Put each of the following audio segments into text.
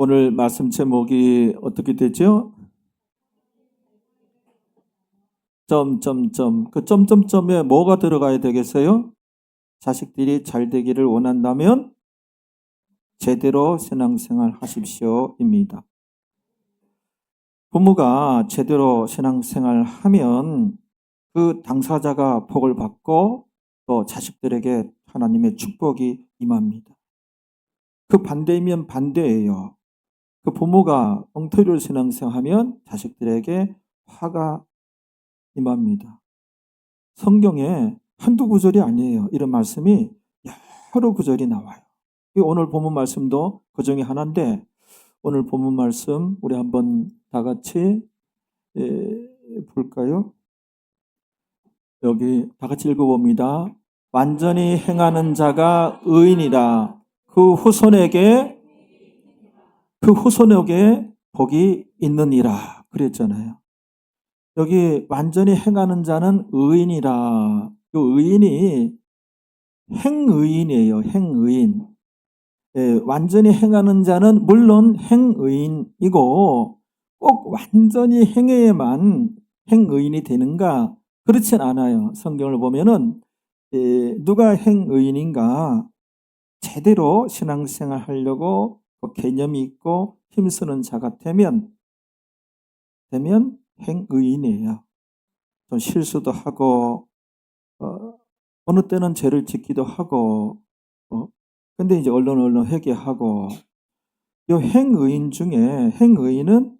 오늘 말씀 제목이 어떻게 되죠? 점점점. 그 점점점에 뭐가 들어가야 되겠어요? 자식들이 잘 되기를 원한다면 제대로 신앙생활 하십시오입니다. 부모가 제대로 신앙생활 하면 그 당사자가 복을 받고 또 자식들에게 하나님의 축복이 임합니다. 그 반대이면 반대예요. 그 부모가 엉터리로 신앙생활하면 자식들에게 화가 임합니다. 성경에 한두 구절이 아니에요. 이런 말씀이 여러 구절이 나와요. 오늘 본문 말씀도 그 중에 하나인데, 오늘 본문 말씀 우리 한번 다 같이 볼까요? 여기 다 같이 읽어봅니다. 완전히 행하는 자가 의인이다. 그 후손에게 복이 있느니라 그랬잖아요. 여기 완전히 행하는 자는 의인이라. 그 의인이 행의인이에요. 행의인. 완전히 행하는 자는 물론 행의인이고 꼭 완전히 행해야만 행의인이 되는가? 그렇진 않아요. 성경을 보면은 누가 행의인인가? 제대로 신앙생활 하려고 개념이 있고 힘쓰는 자가 되면 행의인이에요. 좀 실수도 하고 어느 때는 죄를 짓기도 하고 근데 이제 얼른 회개하고 이 행의인 중에 행의인은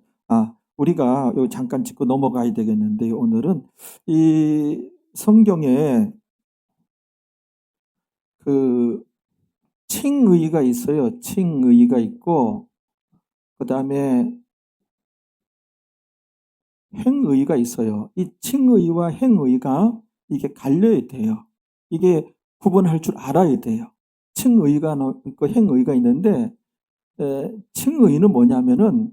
우리가 요 잠깐 짚고 넘어가야 되겠는데 오늘은 이 성경에 그 칭의가 있어요. 칭의가 있고 그 다음에 행의가 있어요. 이 칭의와 행의가 이게 갈려야 돼요. 이게 구분할 줄 알아야 돼요. 칭의가 있고 행의가 있는데 칭의는 뭐냐면은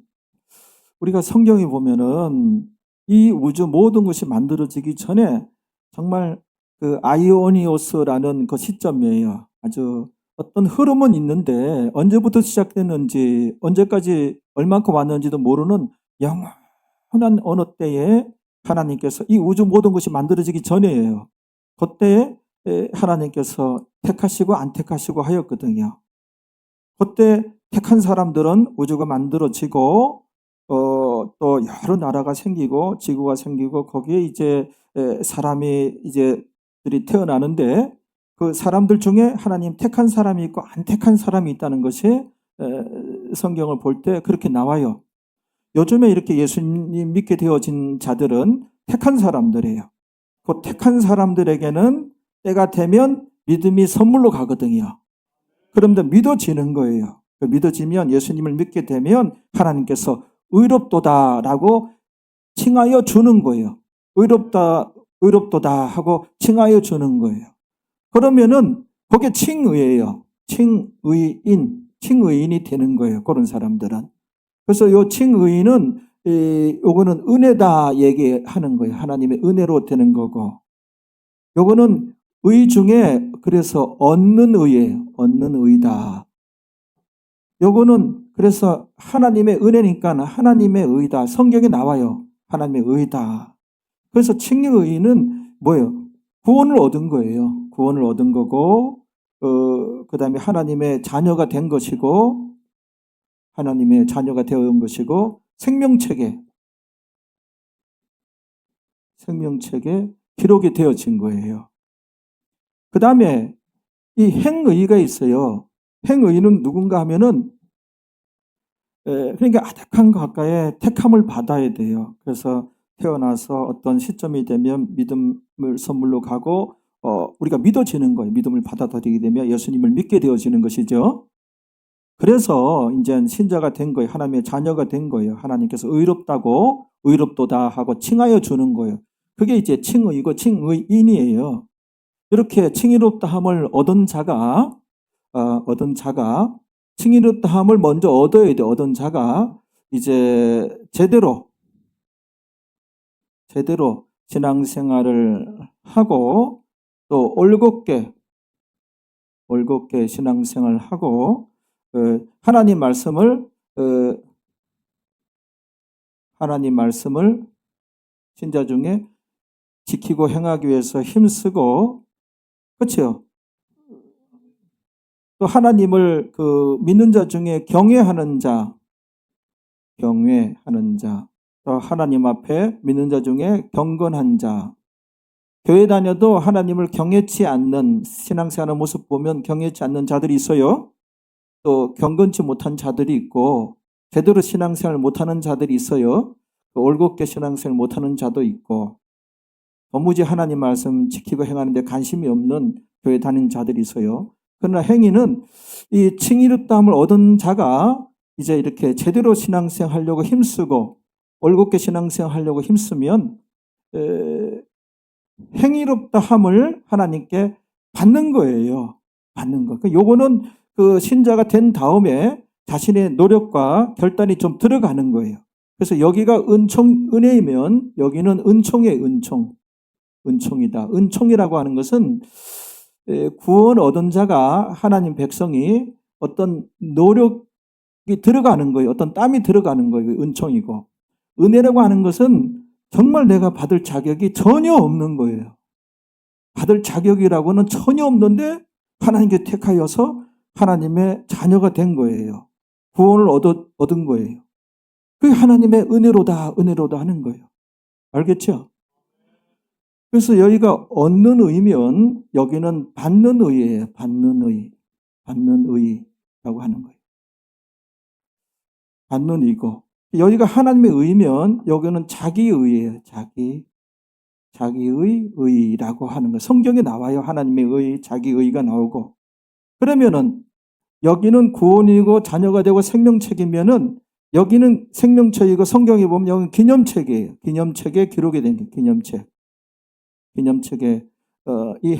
우리가 성경에 보면은 이 우주 모든 것이 만들어지기 전에 정말 그 아이오니오스라는 그 시점이에요. 아주 어떤 흐름은 있는데 언제부터 시작됐는지 언제까지 얼만큼 왔는지도 모르는 영원한 어느 때에 하나님께서 이 우주 모든 것이 만들어지기 전이에요. 그때 하나님께서 택하시고 안 택하시고 하였거든요. 그때 택한 사람들은 우주가 만들어지고 또 여러 나라가 생기고 지구가 생기고 거기에 이제 사람이 들이 태어나는데 그 사람들 중에 하나님 택한 사람이 있고 안 택한 사람이 있다는 것이 성경을 볼 때 그렇게 나와요. 요즘에 이렇게 예수님 믿게 되어진 자들은 택한 사람들이에요. 그 택한 사람들에게는 때가 되면 믿음이 선물로 가거든요. 그런데 믿어지는 거예요. 믿어지면 예수님을 믿게 되면 하나님께서 의롭도다라고 칭하여 주는 거예요. 의롭도다 하고 칭하여 주는 거예요. 그러면은 그게 칭의예요. 칭의인이 되는 거예요. 그런 사람들은. 그래서 요 칭의인은 요거는 은혜다 얘기하는 거예요. 하나님의 은혜로 되는 거고. 요거는 의 중에 그래서 얻는 의예요. 얻는 의다. 요거는 그래서 하나님의 은혜니까 하나님의 의다. 성경에 나와요. 하나님의 의다. 그래서 칭의의 의는 뭐예요? 구원을 얻은 거예요. 구원을 얻은 거고 그 다음에 하나님의 자녀가 된 것이고 하나님의 자녀가 되어 온 것이고 생명책에 기록이 되어진 거예요. 그 다음에 이 행의가 있어요. 행의는 누군가 하면은 그러니까 아득한 가까이 택함을 받아야 돼요. 그래서 태어나서 어떤 시점이 되면 믿음을 선물로 가고 우리가 믿어지는 거예요. 믿음을 받아들이게 되면 예수님을 믿게 되어지는 것이죠. 그래서 이제 신자가 된 거예요. 하나님의 자녀가 된 거예요. 하나님께서 의롭도다 하고 칭하여 주는 거예요. 그게 이제 칭의이고 칭의인이에요. 이렇게 칭의롭다함을 얻은 자가 칭의롭다함을 먼저 얻어야 돼. 얻은 자가 이제 제대로 신앙생활을 하고 또 올곧게 신앙생활을 하고 하나님 말씀을 하나님 말씀을 신자 중에 지키고 행하기 위해서 힘쓰고, 그렇죠? 또 하나님을 믿는 자 중에 경외하는 자, 또 하나님 앞에 믿는 자 중에 경건한 자, 교회 다녀도 하나님을 경외치 않는 신앙생활의 모습 보면 경외치 않는 자들이 있어요. 또 경건치 못한 자들이 있고 제대로 신앙생활 못하는 자들이 있어요. 또 올곧게 신앙생활 못하는 자도 있고 도무지 하나님 말씀 지키고 행하는데 관심이 없는 교회 다니는 자들이 있어요. 그러나 행위는 이 칭의롭다함을 얻은 자가 이제 이렇게 제대로 신앙생활 하려고 힘쓰고 올곧게 신앙생활 하려고 힘쓰면 행위롭다함을 하나님께 받는 거예요. 받는 거. 요거는 신자가 된 다음에 자신의 노력과 결단이 좀 들어가는 거예요. 그래서 여기가 은혜이면 여기는 은총의 은총이다. 은총이라고 하는 것은 구원 얻은 자가 하나님 백성이 어떤 노력이 들어가는 거예요. 어떤 땀이 들어가는 거예요. 은총이고. 은혜라고 하는 것은 정말 내가 받을 자격이 전혀 없는 거예요. 받을 자격이라고는 전혀 없는데 하나님께 택하여서 하나님의 자녀가 된 거예요. 구원을 얻은 거예요. 그게 하나님의 은혜로다 하는 거예요. 알겠죠? 그래서 여기가 얻는 의면 여기는 받는 의예요. 받는 의라고 하는 거예요. 받는 의고 여기가 하나님의 의면 여기는 자기 의예요. 자기의 의라고 하는 거예요. 성경에 나와요. 하나님의 의, 자기 의가 나오고 그러면은 여기는 구원이고 자녀가 되고 생명책이면은 여기는 생명책이고 성경에 보면 여기는 기념책이에요. 기념책에 기록이 된 게 기념책. 기념책에 이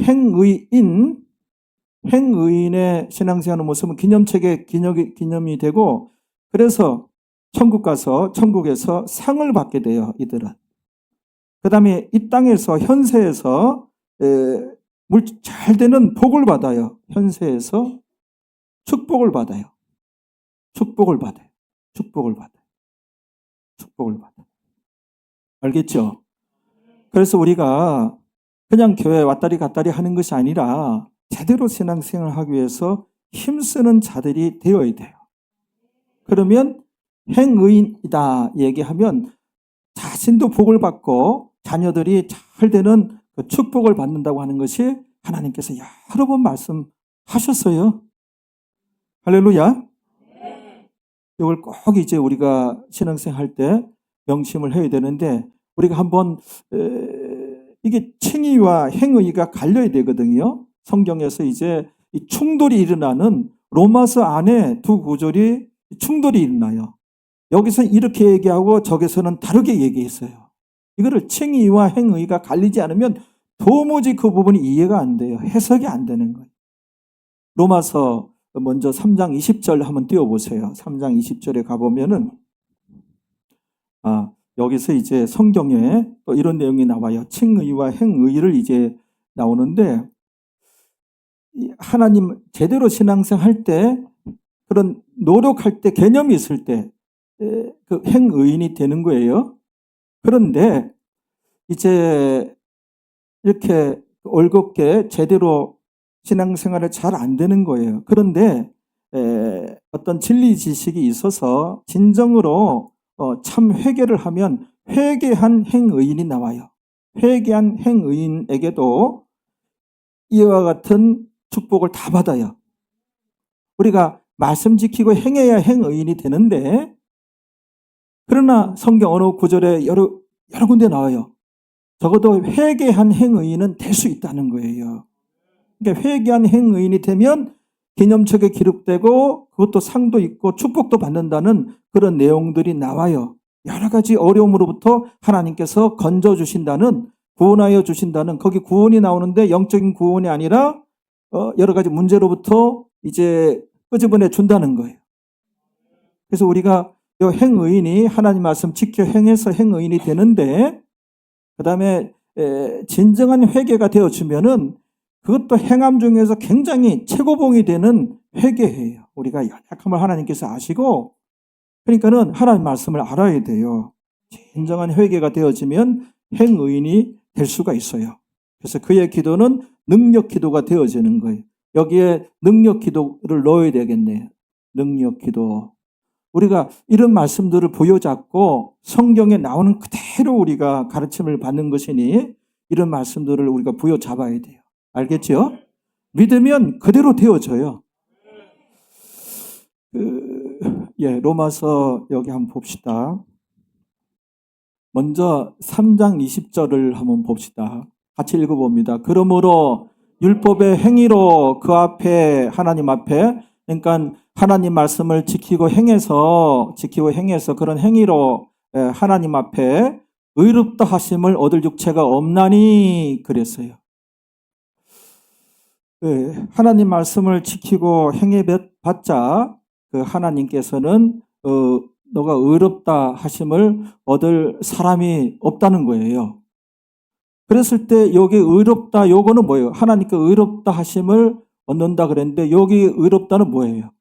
행의인의 신앙생활의 모습은 기념책에 기념이 되고 그래서 천국 가서 천국에서 상을 받게 돼요. 이들은. 그 다음에 이 땅에서 현세에서 잘 되는 복을 받아요. 현세에서 축복을 받아요. 알겠죠? 그래서 우리가 그냥 교회 왔다리 갔다리 하는 것이 아니라 제대로 신앙생활을 하기 위해서 힘쓰는 자들이 되어야 돼요. 그러면 행의인이다 얘기하면 자신도 복을 받고 자녀들이 잘 되는 그 축복을 받는다고 하는 것이 하나님께서 여러 번 말씀하셨어요. 할렐루야. 이걸 꼭 이제 우리가 신앙생활 할 때 명심을 해야 되는데 우리가 한번 이게 칭의와 행의가 갈려야 되거든요. 성경에서 이제 이 충돌이 일어나는 로마서 안에 두 구절이 충돌이 일어나요. 여기서 이렇게 얘기하고 저기서는 다르게 얘기했어요. 이거를 칭의와 행의가 갈리지 않으면 도무지 그 부분이 이해가 안 돼요. 해석이 안 되는 거예요. 로마서 먼저 3장 20절 한번 띄워보세요. 3장 20절에 가보면은 여기서 이제 성경에 또 이런 내용이 나와요. 칭의와 행의를 이제 나오는데 하나님 제대로 신앙생활 할 때 그런 노력할 때 개념이 있을 때 그 행의인이 되는 거예요. 그런데 이제 이렇게 올곧게 제대로 신앙생활을 잘 안 되는 거예요. 그런데 어떤 진리 지식이 있어서 진정으로 참 회개를 하면 회개한 행의인이 나와요. 회개한 행의인에게도 이와 같은 축복을 다 받아요. 우리가 말씀 지키고 행해야 행의인이 되는데 그러나 성경 어느 구절에 여러 군데 나와요. 적어도 회개한 행의인은 될 수 있다는 거예요. 그러니까 회개한 행의인이 되면 기념책에 기록되고 그것도 상도 있고 축복도 받는다는 그런 내용들이 나와요. 여러 가지 어려움으로부터 하나님께서 건져주신다는 구원하여 주신다는 거기 구원이 나오는데 영적인 구원이 아니라 여러 가지 문제로부터 이제 끄집어내 준다는 거예요. 그래서 우리가 이 행의인이 하나님 말씀 지켜 행해서 행의인이 되는데 그 다음에 진정한 회개가 되어지면은 그것도 행함 중에서 굉장히 최고봉이 되는 회개예요. 우리가 연약함을 하나님께서 아시고 그러니까는 하나님 말씀을 알아야 돼요. 진정한 회개가 되어지면 행의인이 될 수가 있어요. 그래서 그의 기도는 능력 기도가 되어지는 거예요. 여기에 능력 기도를 넣어야 되겠네요. 능력 기도. 우리가 이런 말씀들을 부여잡고 성경에 나오는 그대로 우리가 가르침을 받는 것이니 이런 말씀들을 우리가 부여잡아야 돼요. 알겠죠? 믿으면 그대로 되어져요. 로마서 여기 한번 봅시다. 먼저 3장 20절을 한번 봅시다. 같이 읽어봅니다. 그러므로 율법의 행위로 그 앞에 하나님 앞에 그러니까 하나님 말씀을 지키고 행해서 그런 행위로 하나님 앞에 의롭다 하심을 얻을 육체가 없나니 그랬어요. 하나님 말씀을 지키고 행해봤자 그 하나님께서는 너가 의롭다 하심을 얻을 사람이 없다는 거예요. 그랬을 때 여기 의롭다 요거는 뭐예요? 하나님께 의롭다 하심을 얻는다 그랬는데 여기 의롭다는 뭐예요?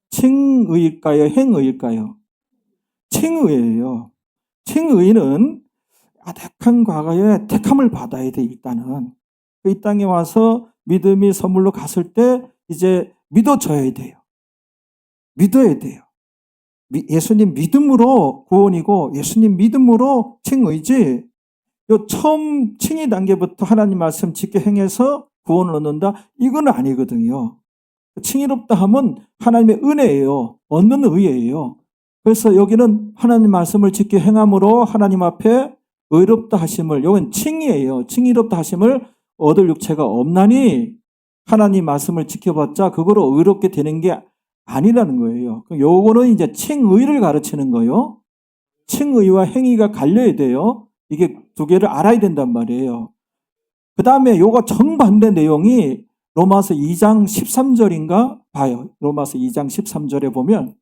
칭의일까요? 행의일까요? 칭의예요. 칭의는 아득한 과거에 택함을 받아야 돼. 일단은 이 땅에 와서 믿음이 선물로 갔을 때 이제 믿어져야 돼요. 믿어야 돼요. 예수님 믿음으로 구원이고 예수님 믿음으로 칭의지. 요 처음 칭의 단계부터 하나님 말씀 지켜 행해서 구원을 얻는다? 이건 아니거든요. 칭의롭다 하면 하나님의 은혜예요. 얻는 의예요. 그래서 여기는 하나님 말씀을 지켜 행함으로 하나님 앞에 의롭다 하심을, 여긴 칭의예요. 칭의롭다 하심을 얻을 육체가 없나니 하나님 말씀을 지켜봤자 그거로 의롭게 되는 게 아니라는 거예요. 요거는 이제 칭의를 가르치는 거예요. 칭의와 행위가 갈려야 돼요. 이게 두 개를 알아야 된단 말이에요. 그 다음에 요거 정반대 내용이 로마서 2장 13절인가 봐요. 로마서 2장 13절에 보면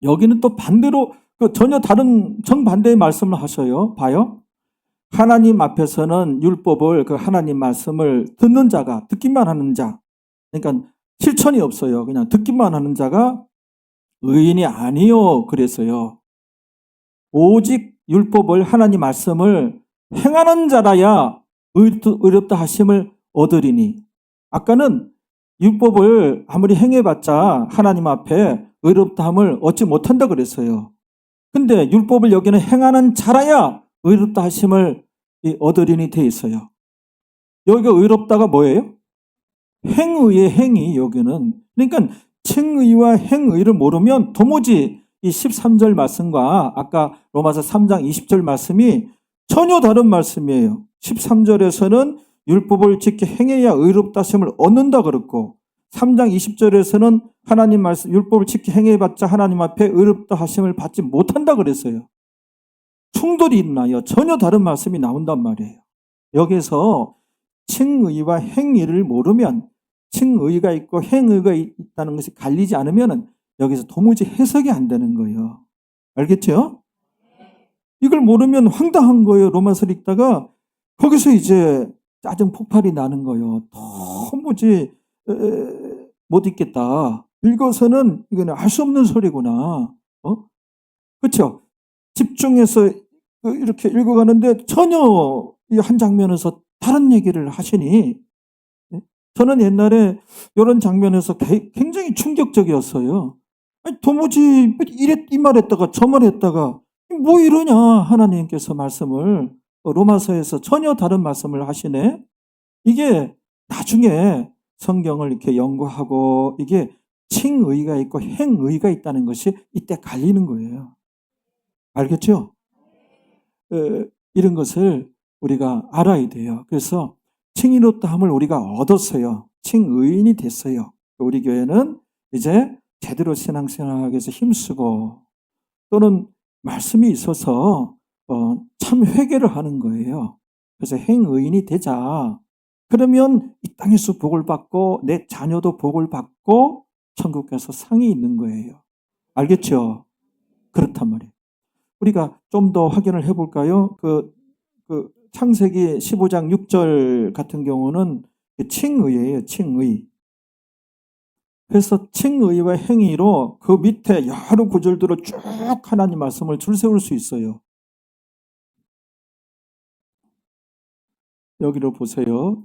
여기는 또 반대로 전혀 다른 정반대의 말씀을 하셔요. 봐요. 하나님 앞에서는 율법을 그 하나님 말씀을 듣는 자가 듣기만 하는 자 그러니까 실천이 없어요. 그냥 듣기만 하는 자가 의인이 아니요 그랬어요. 오직 율법을 하나님 말씀을 행하는 자라야 의롭다 하심을 얻으리니 아까는 율법을 아무리 행해봤자 하나님 앞에 의롭다함을 얻지 못한다 그랬어요. 근데 율법을 여기는 행하는 자라야 의롭다 하심을 얻으리니 돼 있어요. 여기가 의롭다가 뭐예요? 행의의 행위 여기는. 그러니까 칭의와 행의를 모르면 도무지 이 13절 말씀과 아까 로마서 3장 20절 말씀이 전혀 다른 말씀이에요. 13절에서는 율법을 지켜 행해야 의롭다 하심을 얻는다 그랬고 3장 20절에서는 하나님 말씀 율법을 지켜 행해봤자 하나님 앞에 의롭다 하심을 받지 못한다 그랬어요. 충돌이 있나요? 전혀 다른 말씀이 나온단 말이에요. 여기서 칭의와 행위를 모르면 칭의가 있고 행의가 있다는 것이 갈리지 않으면 여기서 도무지 해석이 안 되는 거예요. 알겠죠? 이걸 모르면 황당한 거예요. 로마서를 읽다가 거기서 이제 짜증 폭발이 나는 거예요. 도무지 못 읽겠다. 읽어서는 이건 알 수 없는 소리구나. 그렇죠? 집중해서 이렇게 읽어가는데 전혀 한 장면에서 다른 얘기를 하시니 저는 옛날에 이런 장면에서 굉장히 충격적이었어요. 아니, 도무지 이 말했다가 저 말했다가 뭐 이러냐 하나님께서 말씀을 로마서에서 전혀 다른 말씀을 하시네. 이게 나중에 성경을 이렇게 연구하고 이게 칭의가 있고 행의가 있다는 것이 이때 갈리는 거예요. 알겠죠? 이런 것을 우리가 알아야 돼요. 그래서 칭의롭다함을 우리가 얻었어요. 칭의인이 됐어요. 우리 교회는 이제 제대로 신앙생활하기 위해서 힘쓰고 또는 말씀이 있어서 참 회개를 하는 거예요. 그래서 행의인이 되자. 그러면 이 땅에서 복을 받고 내 자녀도 복을 받고 천국 가서 상이 있는 거예요. 알겠죠? 그렇단 말이에요. 우리가 좀 더 확인을 해볼까요? 창세기 15장 6절 같은 경우는 칭의예요. 칭의. 그래서 칭의와 행위로 그 밑에 여러 구절들을 쭉 하나님 말씀을 줄 세울 수 있어요. 여기를 보세요.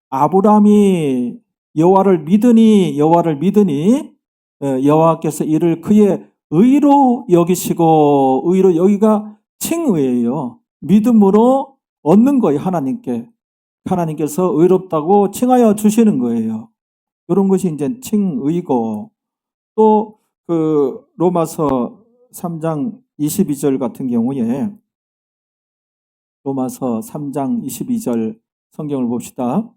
아브라함이 여호와를 믿으니 여호와께서 이를 그의 의로 여기시고, 의로 여기가 칭의예요. 믿음으로 얻는 거예요. 하나님께서 의롭다고 칭하여 주시는 거예요. 이런 것이 이제 칭의고, 또 그 로마서 3장 22절 같은 경우에, 로마서 3장 22절 성경을 봅시다.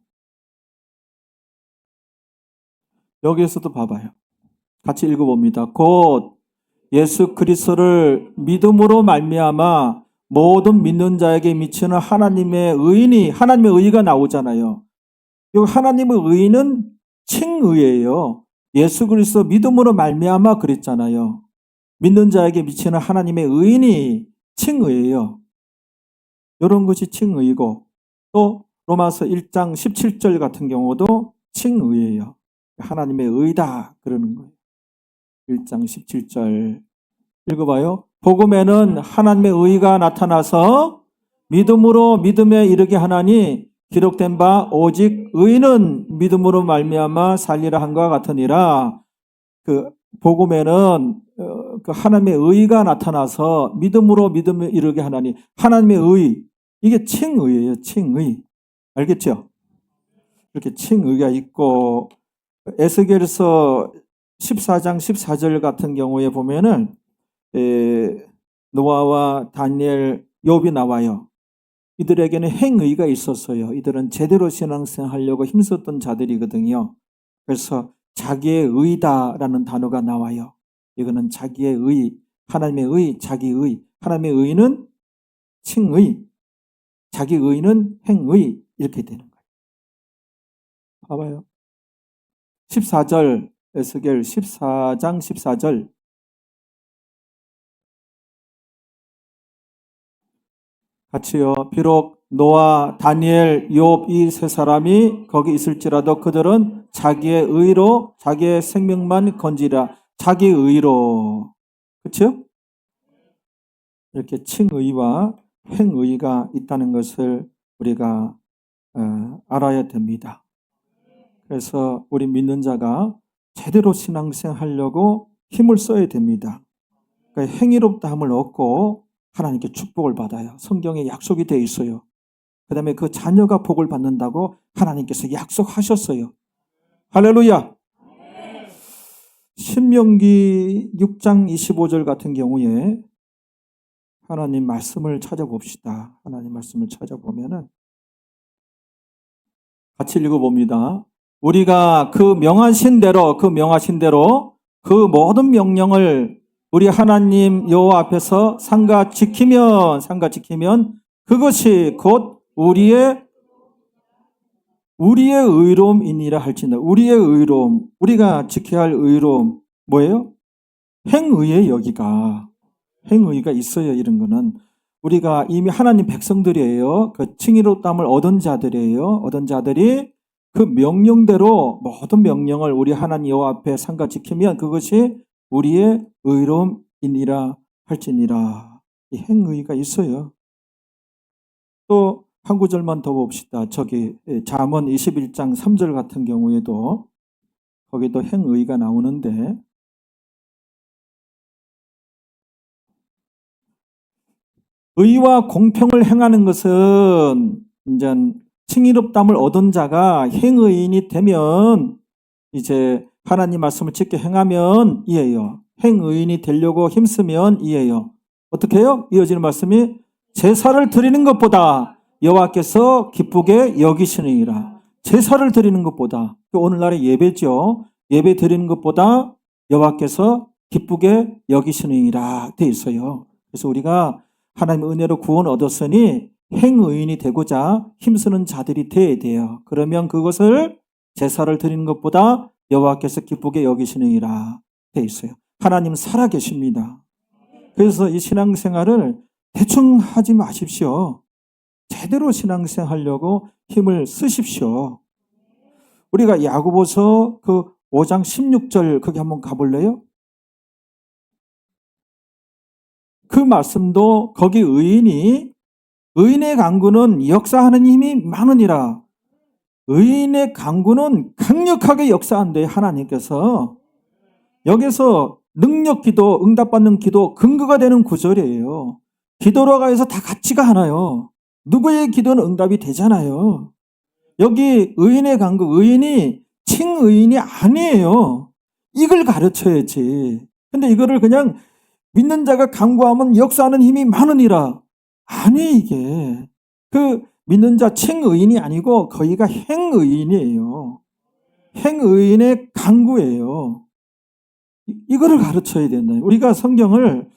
여기에서도 봐봐요. 같이 읽어봅니다. 곧 예수 그리스도를 믿음으로 말미암아 모든 믿는 자에게 미치는 하나님의 의가 나오잖아요. 이 하나님의 의는 칭의예요. 예수 그리스도 믿음으로 말미암아 그랬잖아요. 믿는 자에게 미치는 하나님의 의인이 칭의예요. 이런 것이 칭의고, 또 로마서 1장 17절 같은 경우도 칭의예요. 하나님의 의다 그러는 거예요. 1장 17절 읽어봐요. 복음에는 하나님의 의가 나타나서 믿음으로 믿음에 이르게 하나니 기록된 바 오직 의인은 믿음으로 말미암아 살리라 한과 같으니라. 그 복음에는 그 하나님의 의가 나타나서 믿음으로 믿음에 이르게 하나니, 하나님의 의, 이게 칭의예요. 칭의. 알겠죠? 이렇게 칭의가 있고, 에스겔서 14장 14절 같은 경우에 보면은 노아와 다니엘, 욥이 나와요. 이들에게는 행의가 있었어요. 이들은 제대로 신앙생활하려고 힘썼던 자들이거든요. 그래서 자기의 의다라는 단어가 나와요. 이거는 자기의 의, 하나님의 의, 자기의. 하나님의 의는 칭의, 자기 의는 행의, 이렇게 되는 거예요. 봐봐요. 14절, 에스겔 14장 14절. 같이요. 비록 노아, 다니엘, 욥 이 세 사람이 거기 있을지라도 그들은 자기의 의로 자기의 생명만 건지라. 자기 의로. 그렇죠? 이렇게 칭의와 행의가 있다는 것을 우리가 알아야 됩니다. 그래서 우리 믿는 자가 제대로 신앙생활하려고 힘을 써야 됩니다. 그러니까 행위롭다함을 얻고 하나님께 축복을 받아요. 성경에 약속이 되어 있어요. 그 다음에 그 자녀가 복을 받는다고 하나님께서 약속하셨어요. 할렐루야. 신명기 6장 25절 같은 경우에 하나님 말씀을 찾아봅시다. 하나님 말씀을 찾아보면은 같이 읽어봅니다. 우리가 그 명하신 대로 그 모든 명령을 우리 하나님 여호와 앞에서 삼가 지키면 그것이 곧 우리의 의로움이니라 할지니라. 우리의 의로움, 우리가 지켜야 할 의로움 뭐예요? 행의에 여기가 행의가 있어요. 이런 거는 우리가 이미 하나님 백성들이에요. 그 칭의롭다함을 얻은 자들이에요. 얻은 자들이 그 명령대로 모든 명령을 우리 하나님 여호와 앞에 삼가 지키면 그것이 우리의 의로움이니라 할지니라. 이 행의가 있어요. 또 한 구절만 더 봅시다. 저기 잠언 21장 3절 같은 경우에도 거기도 행의가 나오는데, 의와 공평을 행하는 것은 이제 칭의롭담을 얻은 자가 행의인이 되면 이제 하나님 말씀을 지켜 행하면 이에요. 행의인이 되려고 힘쓰면 이에요. 어떻게 해요? 이어지는 말씀이 제사를 드리는 것보다 여호와께서 기쁘게 여기시느니라. 제사를 드리는 것보다, 오늘날의 예배죠. 예배 드리는 것보다 여호와께서 기쁘게 여기시느니라 돼 있어요. 그래서 우리가 하나님의 은혜로 구원 얻었으니 행의인이 되고자 힘쓰는 자들이 되어야 돼요. 그러면 그것을 제사를 드리는 것보다 여호와께서 기쁘게 여기시느니라 돼 있어요. 하나님 살아계십니다. 그래서 이 신앙생활을 대충 하지 마십시오. 제대로 신앙생활 하려고 힘을 쓰십시오. 우리가 야고보서 그 5장 16절 거기 한번 가볼래요? 그 말씀도 거기 의인의 강구는 역사하는 힘이 많으니라. 의인의 강구는 강력하게 역사한대요, 하나님께서. 여기서 능력 기도, 응답받는 기도 근거가 되는 구절이에요. 기도라고 해서 다 같이가 하나요. 누구의 기도는 응답이 되잖아요. 여기 의인의 강구, 의인이 칭의인이 아니에요. 이걸 가르쳐야지. 근데 이거를 그냥 믿는 자가 강구하면 역사하는 힘이 많으니라. 아니, 이게. 그 믿는 자 칭의인이 아니고 거기가 행의인이에요. 행의인의 강구예요. 이거를 가르쳐야 된다. 우리가 성경을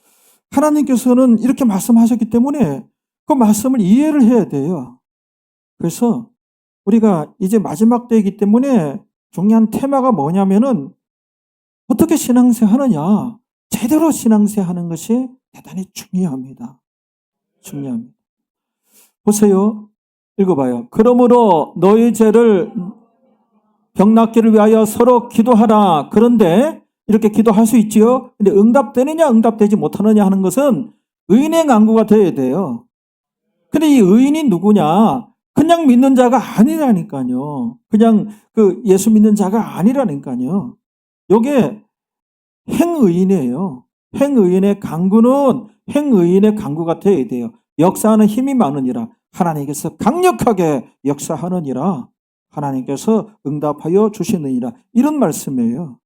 하나님께서는 이렇게 말씀하셨기 때문에 그 말씀을 이해를 해야 돼요. 그래서 우리가 이제 마지막 때이기 때문에 중요한 테마가 뭐냐면은 어떻게 신앙생활 하느냐. 제대로 신앙생활 하는 것이 대단히 중요합니다. 중요합니다. 보세요. 읽어봐요. 그러므로 너희 죄를 병 낫기를 위하여 서로 기도하라. 그런데 이렇게 기도할 수 있지요. 근데 응답되느냐 응답되지 못하느냐 하는 것은 의인의 강구가 되어야 돼요. 근데 이 의인이 누구냐? 그냥 믿는 자가 아니라니까요. 그냥 그 예수 믿는 자가 아니라니까요. 요게 행의인이에요. 행의인의 강구는 행의인의 강구가 되어야 돼요. 역사하는 힘이 많으니라. 하나님께서 강력하게 역사하느니라. 하나님께서 응답하여 주시느니라. 이런 말씀이에요.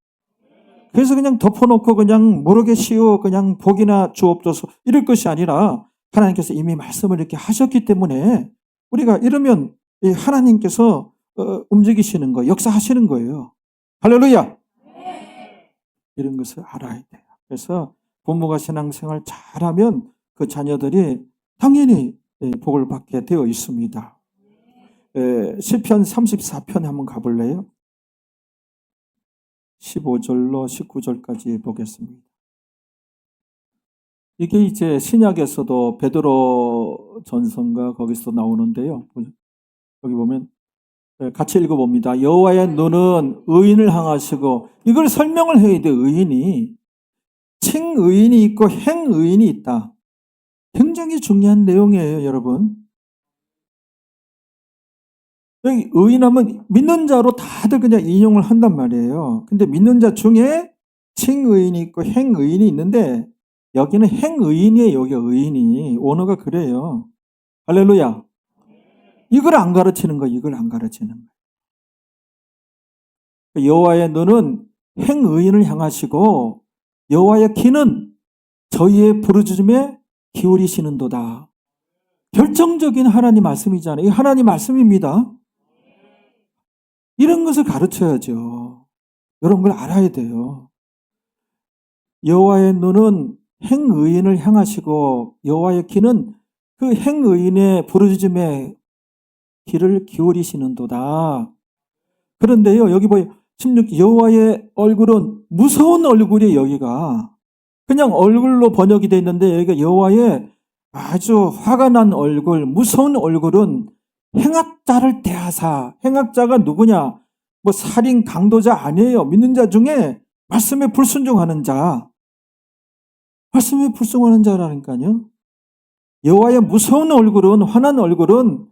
그래서 그냥 덮어놓고 그냥 모르겠시오. 그냥 복이나 주옵소서. 이럴 것이 아니라 하나님께서 이미 말씀을 이렇게 하셨기 때문에 우리가 이러면 하나님께서 움직이시는 거, 역사하시는 거예요. 할렐루야! 이런 것을 알아야 돼요. 그래서 부모가 신앙생활 잘하면 그 자녀들이 당연히 복을 받게 되어 있습니다. 시편 34편 한번 가볼래요? 15절로 19절까지 보겠습니다. 이게 이제 신약에서도 베드로 전서인가 거기서 나오는데요. 여기 보면 같이 읽어봅니다. 여호와의 눈은 의인을 향하시고, 이걸 설명을 해야 돼. 의인이 칭의인이 있고 행의인이 있다. 굉장히 중요한 내용이에요, 여러분. 여기 의인하면 믿는 자로 다들 그냥 인용을 한단 말이에요. 근데 믿는 자 중에 칭의인이 있고 행의인이 있는데 여기는 행의인이에요. 여기 의인이. 원어가 그래요. 할렐루야. 이걸 안 가르치는 거예요. 이걸 안 가르치는 거예요. 여호와의 눈은 행의인을 향하시고 여호와의 귀는 저희의 부르짖음에 기울이시는도다. 결정적인 하나님 말씀이잖아요. 이 하나님 말씀입니다. 이런 것을 가르쳐야죠. 이런 걸 알아야 돼요. 여호와의 눈은 행의인을 향하시고 여호와의 귀는 그 행의인의 부르짖음에 귀를 기울이시는도다. 그런데요, 여기 보여 16 여호와의 얼굴은 무서운 얼굴이 여기가 그냥 얼굴로 번역이 되어 있는데 여기가 여호와의 아주 화가 난 얼굴, 무서운 얼굴은 행악자를 대하사. 행악자가 누구냐? 뭐 살인 강도자 아니에요. 믿는 자 중에 말씀에 불순종하는 자. 말씀에 불순종하는 자라니까요. 여호와의 무서운 얼굴은, 화난 얼굴은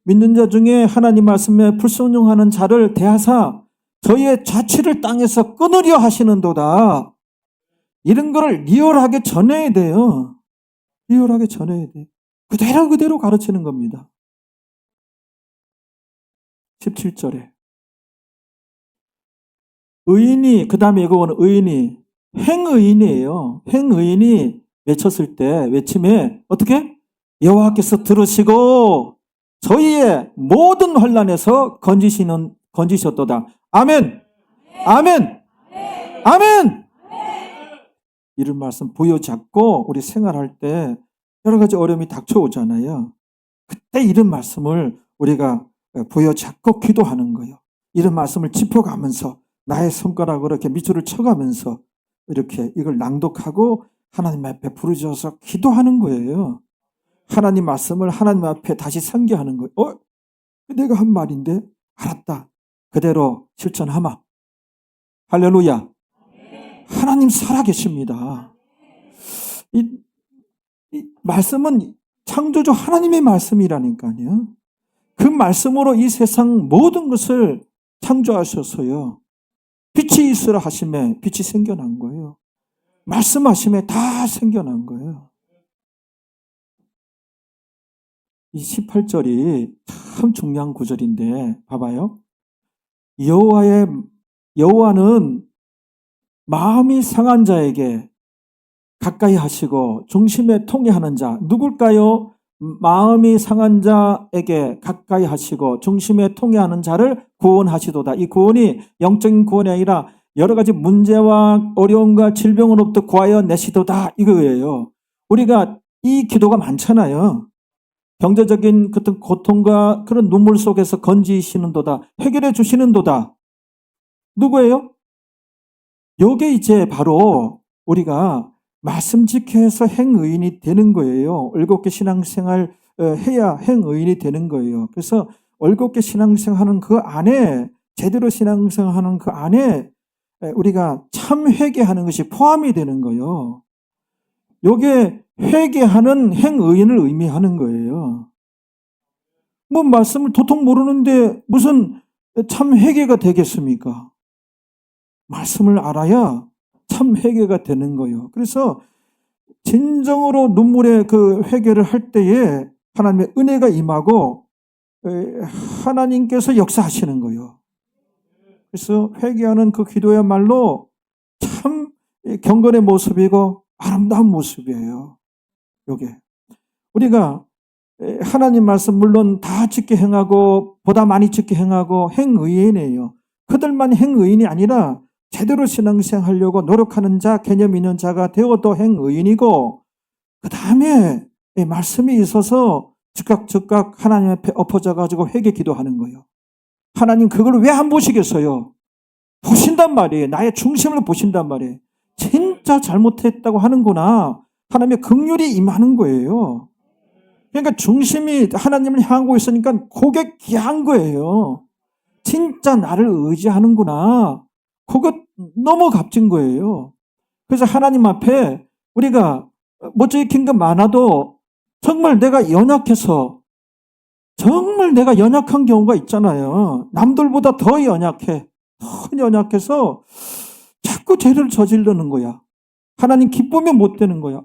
믿는 자 중에 하나님 말씀에 불순종하는 자를 대하사 저희의 자취를 땅에서 끊으려 하시는도다. 이런 거를 리얼하게 전해야 돼요. 리얼하게 전해야 돼. 그대로 가르치는 겁니다. 17절에 의인이, 그 다음에 이거는 의인이 행의인이에요. 행의인이 외쳤을 때 외침에 어떻게? 여호와께서 들으시고 저희의 모든 환난에서 건지셨도다. 아멘. 아멘. 아멘. 이런 말씀 부여잡고 우리 생활할 때 여러 가지 어려움이 닥쳐오잖아요. 그때 이런 말씀을 우리가 부여잡고 기도하는 거예요. 이런 말씀을 짚어가면서 나의 손가락으로 이렇게 밑줄을 쳐가면서 이렇게 이걸 낭독하고 하나님 앞에 부르짖어서 기도하는 거예요. 하나님 말씀을 하나님 앞에 다시 상기하는 거예요. 내가 한 말인데 알았다. 그대로 실천하마. 할렐루야. 하나님 살아계십니다. 이 말씀은 창조주 하나님의 말씀이라니까요. 그 말씀으로 이 세상 모든 것을 창조하셔서요. 빛이 있으라 하심에 빛이 생겨난 거예요. 말씀하심에 다 생겨난 거예요. 이 18절이 참 중요한 구절인데 봐봐요. 여호와는 마음이 상한 자에게 가까이 하시고 중심에 통해하는 자 누굴까요? 마음이 상한 자에게 가까이 하시고 중심에 통해하는 자를 구원하시도다. 이 구원이 영적인 구원이 아니라 여러 가지 문제와 어려움과 질병으로부터 구하여 내시도다 이거예요. 우리가 이 기도가 많잖아요. 경제적인 그런 고통과 그런 눈물 속에서 건지시는도다. 해결해 주시는도다. 누구예요? 요게 이제 바로 우리가 말씀 지켜서 행의인이 되는 거예요. 올곧게 신앙생활 해야 행의인이 되는 거예요. 그래서 올곧게 신앙생활하는 그 안에 제대로 신앙생활하는 그 안에 우리가 참 회개하는 것이 포함이 되는 거예요. 요게 회개하는 행의인을 의미하는 거예요. 뭐 말씀을 도통 모르는데 무슨 참 회개가 되겠습니까? 말씀을 알아야 참 회개가 되는 거예요. 그래서 진정으로 눈물의 그 회개를 할 때에 하나님의 은혜가 임하고 하나님께서 역사하시는 거예요. 그래서 회개하는 그 기도야말로 참 경건의 모습이고 아름다운 모습이에요. 요게 우리가 하나님 말씀 물론 다 지켜 행하고 보다 많이 지켜 행하고 행의인이에요. 그들만 행의인이 아니라 제대로 신앙생활하려고 노력하는 자, 개념 있는 자가 되어도 행의인이고 그 다음에 말씀이 있어서 즉각 하나님 앞에 엎어져가지고 회개 기도하는 거예요. 하나님 그걸 왜 안 보시겠어요? 보신단 말이에요. 나의 중심을 보신단 말이에요. 진짜 잘못했다고 하는구나. 하나님의 긍휼이 임하는 거예요. 그러니까 중심이 하나님을 향하고 있으니까 그게 귀한 거예요. 진짜 나를 의지하는구나. 그거 너무 값진 거예요. 그래서 하나님 앞에 우리가 못 지킨 거 많아도 정말 내가 연약해서 정말 내가 연약한 경우가 있잖아요. 남들보다 더 연약해. 더 연약해서 자꾸 죄를 저지르는 거야. 하나님 기쁘면 못 되는 거야.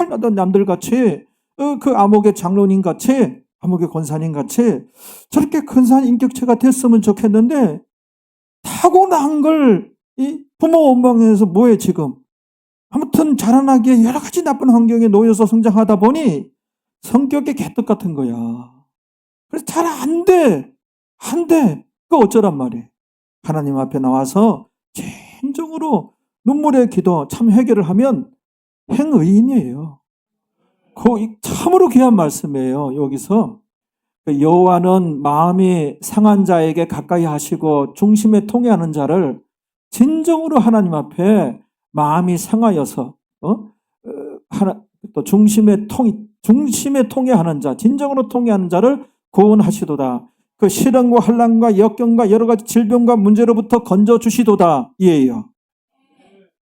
나도 남들같이 그 암흑의 장로님 같이 암흑의 권사님 같이 저렇게 근사한 인격체가 됐으면 좋겠는데 타고난 걸 이 부모 원망에서 뭐해 지금. 아무튼 자라나기에 여러 가지 나쁜 환경에 놓여서 성장하다 보니 성격이 개떡 같은 거야. 그래서 잘 안 돼. 안 돼. 그 어쩌란 말이에요. 하나님 앞에 나와서 진정으로 눈물의 기도 참 회개를 하면 행의인이에요. 참으로 귀한 말씀이에요. 여기서 여호와는 마음이 상한 자에게 가까이 하시고 중심에 통해하는 자를 진정으로 하나님 앞에 마음이 상하여서 또 중심에 통해하는 자, 진정으로 통해하는 자를 구원하시도다. 그 시련과 환난과 역경과 여러 가지 질병과 문제로부터 건져 주시도다. 이에요.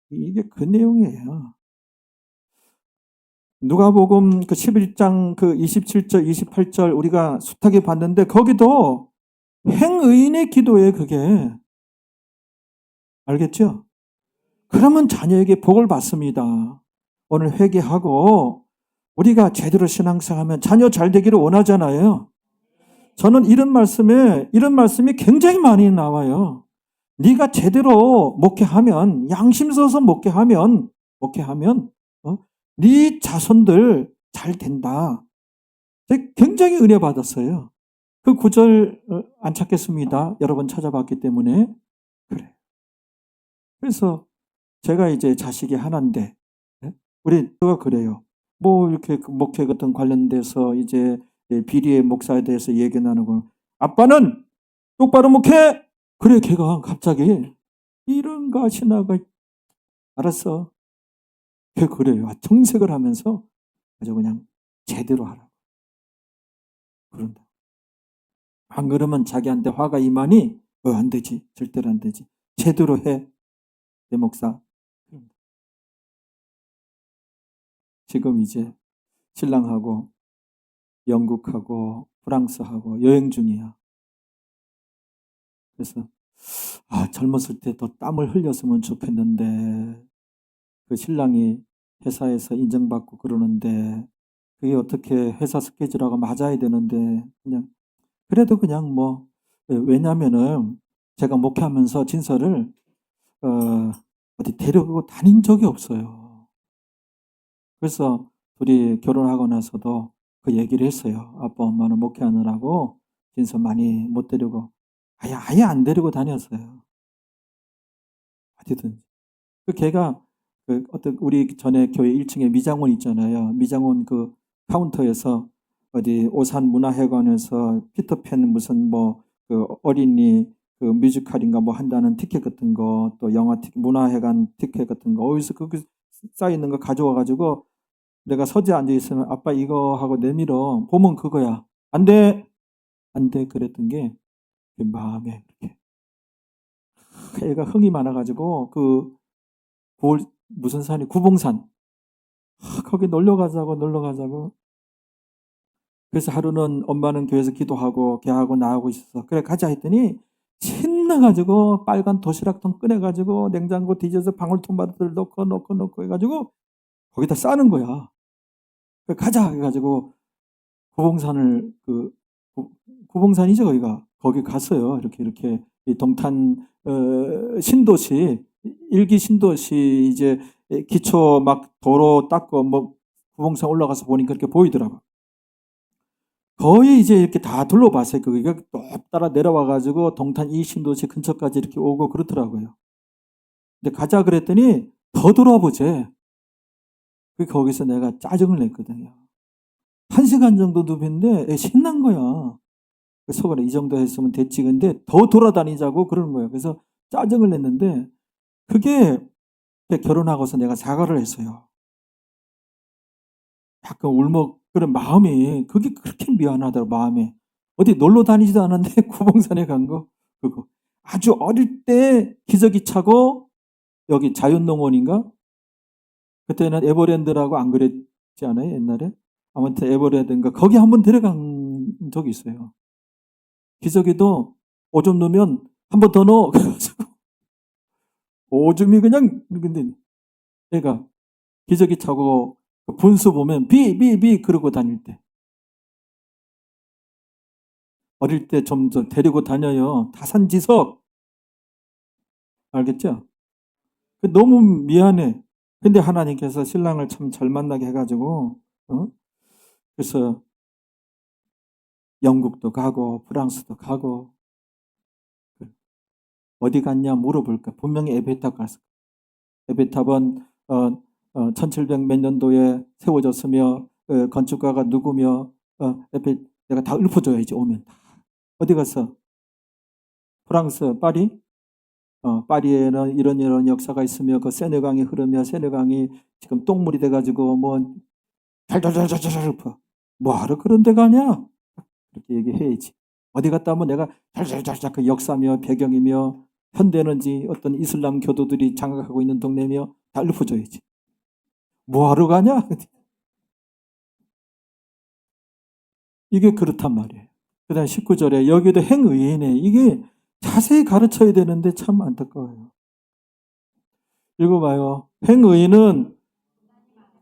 이게 그 내용이에요. 누가복음 그 11장 그 27절, 28절 우리가 숱하게 봤는데 거기도 행의인의 기도에 그게 알겠죠? 그러면 자녀에게 복을 받습니다. 오늘 회개하고 우리가 제대로 신앙생활하면 자녀 잘 되기를 원하잖아요. 저는 이런 말씀이 굉장히 많이 나와요. 네가 제대로 목회하면 양심 써서 목회하면 네 자손들 잘 된다. 굉장히 은혜 받았어요. 그 구절 안 찾겠습니다. 여러 번 찾아봤기 때문에 그래. 그래서 제가 이제 자식이 하나인데 우리 누가 그래요. 뭐 이렇게 목회 같은 관련돼서 이제 비리의 목사에 대해서 얘기 나누고 아빠는 똑바로 목회. 그래 걔가 갑자기 이런 거 하시나가 알았어. 걔 그래요. 정색을 하면서 아주 그냥 제대로 하라고. 그런다. 안 그러면 자기한테 화가 임하니 안 되지. 절대로 안 되지. 제대로 해. 목사. 지금 이제 신랑하고 영국하고 프랑스하고 여행 중이야. 그래서 젊었을 때 더 땀을 흘렸으면 좋겠는데 그 신랑이 회사에서 인정받고 그러는데 그게 어떻게 회사 스케줄하고 맞아야 되는데 그냥 그래도 그냥 뭐 왜냐면은 제가 목회하면서 진서를 어디 데리고 다닌 적이 없어요. 그래서 둘이 결혼하고 나서도 그 얘기를 했어요. 아빠 엄마는 목회하느라고 진서 많이 못 데리고 아예 안 데리고 다녔어요. 어디든. 그 걔가 그 어떤 우리 전에 교회 1층에 미장원 있잖아요. 미장원 그 카운터에서 어디 오산 문화회관에서 피터팬 무슨 뭐 그 어린이 그 뮤지컬인가 뭐 한다는 티켓 같은 거 또 영화 티켓 문화회관 티켓 같은 거 어디서 그 쌓여 있는 거 가져와 가지고 내가 서재 앉아 있으면 아빠 이거 하고 내밀어 보면 그거야. 안 돼. 안 돼. 그랬던 게 마음에 이렇게 애가 흥이 많아 가지고 그 무슨 산이 구봉산 거기 놀러 가자고. 그래서 하루는 엄마는 교회에서 기도하고 걔하고 나하고 있어서 그래 가자 했더니 신나가지고 빨간 도시락통 꺼내가지고 냉장고 뒤져서 방울토마토를 넣고 해가지고 거기다 싸는 거야. 그래 가자 해가지고 구봉산을 구봉산이죠 거기가 거기 갔어요. 이렇게 이 동탄 신도시 일기 신도시 이제 기초 막 도로 닦고 뭐 구봉산 올라가서 보니까 그렇게 보이더라고. 거의 이제 이렇게 다 둘러봤어요. 그게 또 따라 내려와가지고 동탄 이 신도시 근처까지 이렇게 오고 그렇더라고요. 근데 가자 그랬더니 더 돌아보재. 거기서 내가 짜증을 냈거든요. 1시간 정도 눕인데 신난 거야. 그래서 그래 이 정도 했으면 됐지. 근데 더 돌아다니자고 그러는 거예요. 그래서 짜증을 냈는데 그게 결혼하고서 내가 사과를 했어요. 약간 울먹 그런 마음이 그게 그렇게 미안하더라고 마음에. 어디 놀러 다니지도 않았는데 구봉산에 간 거 그거. 아주 어릴 때 기저귀 차고 여기 자연농원인가? 그때는 에버랜드라고 안 그랬지 않아요 옛날에? 아무튼 에버랜드인가 거기 한번 데려간 적이 있어요. 기저귀도 오줌 넣으면 한 번 더 넣어. 그래가지고 오줌이 그냥 근데 얘가 기저귀 차고 분수 보면 비 그러고 다닐 때 어릴 때 좀 데리고 다녀요. 타산지석 알겠죠? 너무 미안해. 근데 하나님께서 신랑을 참 잘 만나게 해가지고 그래서 영국도 가고 프랑스도 가고 어디 갔냐 물어볼까? 분명히 에베탑 갔어. 에베탑은 1700 몇 년도에 세워졌으며 건축가가 누구며 내가 다 읊어줘야지 오면. 어디 갔어? 프랑스 파리? 파리에는 이런 역사가 있으며 그 세네강이 흐르며 세네강이 지금 똥물이 돼가지고 뭐 잘잘잘잘잘 읊어. 뭐하러 그런 데 가냐? 이렇게 얘기해야지. 어디 갔다 하면 내가 잘잘잘잘 그 역사며 배경이며 현대는지 어떤 이슬람 교도들이 장악하고 있는 동네며 다 읊어줘야지. 뭐하러 가냐? 이게 그렇단 말이에요. 그 다음 19절에 여기도 행의인에 이게 자세히 가르쳐야 되는데 참 안타까워요. 읽어봐요. 행의인은